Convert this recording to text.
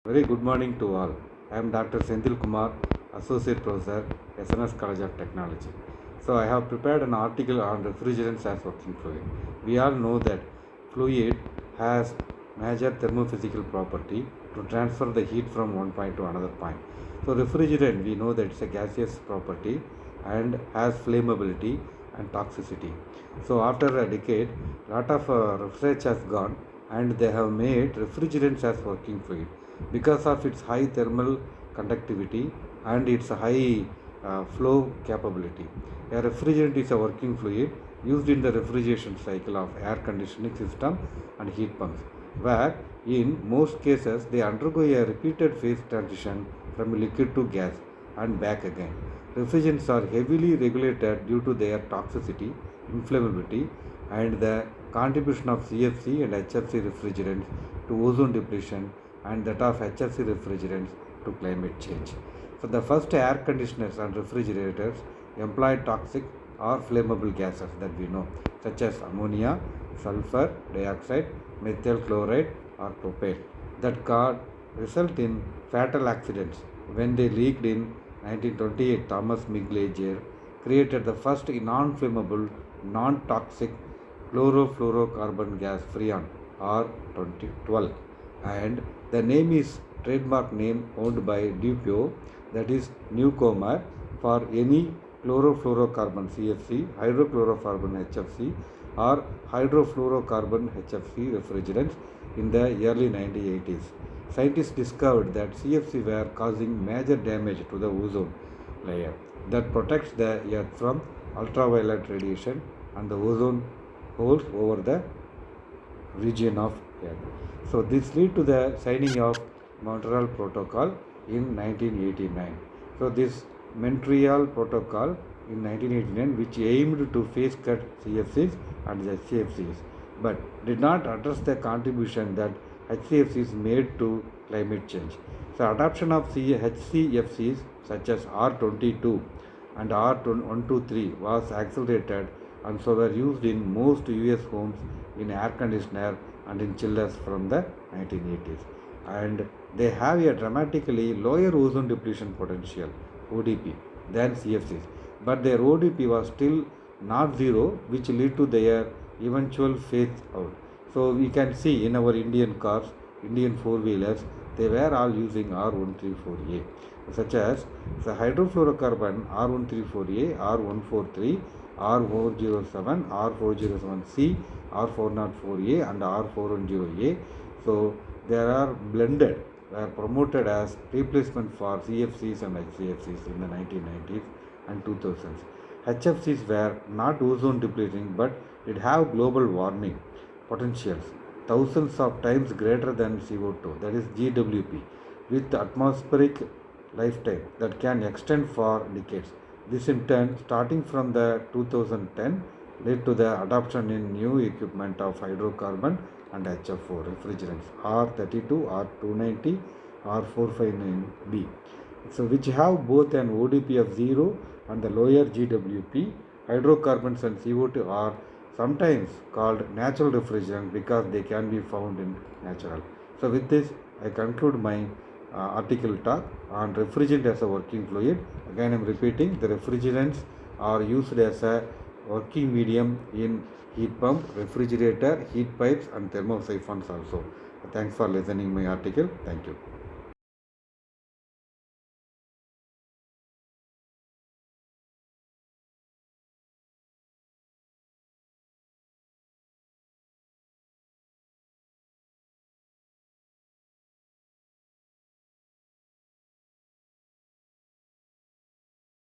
Very good morning to all. I am Dr.Senthilkumar, Associate Professor, SNS College of Technology. So I have prepared an article on refrigerants as working fluid. We all know that fluid has major thermophysical property to transfer the heat from one point to another point. So refrigerant, we know that it's a gaseous property and has flammability and toxicity. So after a decade, lot of research has gone and they have made refrigerants as working fluid because of its high thermal conductivity and its high flow capability. A refrigerant is a working fluid used in the refrigeration cycle of air conditioning system and heat pumps, where in most cases they undergo a repeated phase transition from liquid to gas and back again. Refrigerants are heavily regulated due to their toxicity, inflammability, and the contribution of CFC and HFC refrigerants to ozone depletion and that of HFC refrigerants to climate change. So the first air conditioners and refrigerators employed toxic or flammable gases that we know, such as ammonia, sulfur dioxide, methyl chloride or propane, that could result in fatal accidents. When they leaked in 1928, Thomas Miglager created the first non-flammable, non-toxic chlorofluorocarbon gas Freon or 2012, and the name is trademark name owned by DuPont, that is Newcomer, for any chlorofluorocarbon CFC, hydrochlorocarbon HFC or hydrofluorocarbon HFC refrigerants in the early 1980s. Scientists discovered that CFC were causing major damage to the ozone layer that protects the earth from ultraviolet radiation and the ozone holes over the region of earth. So this led to the signing of Montreal Protocol in 1989. So this Montreal Protocol in 1989, which aimed to face cut CFCs and HCFCs, but did not address the contribution that HCFCs made to climate change. So adoption of HCFCs such as R22 and R123 was accelerated and so were used in most US homes in air conditioner and in chillers from the 1980s. And they have a dramatically lower ozone depletion potential ODP than CFCs, but their ODP was still not zero, which led to their eventual phase out. So we can see in our Indian cars, Indian four-wheelers, they were all using R134A, such as the hydrofluorocarbon R134A, R143, R407, R407C, R404A and R410A. So they are blended, were promoted as replacement for CFCs and HCFCs in the 1990s and 2000s. HFCs were not ozone depleting, but it have global warming potentials thousands of times greater than CO2, that is GWP, with atmospheric lifetime that can extend for decades. This in turn, starting from the 2010, led to the adoption in new equipment of hydrocarbon and HFO refrigerants R32, R290, R459B. So which have both an ODP of 0 and the lower GWP. Hydrocarbons and CO2 are sometimes called natural refrigerant because they can be found in natural. So with this, I conclude my article talk on refrigerant as a working fluid. Again, I am repeating, the refrigerants are used as a working medium in heat pump, refrigerator, heat pipes and thermosiphons also. Thanks for listening my article. Thank you.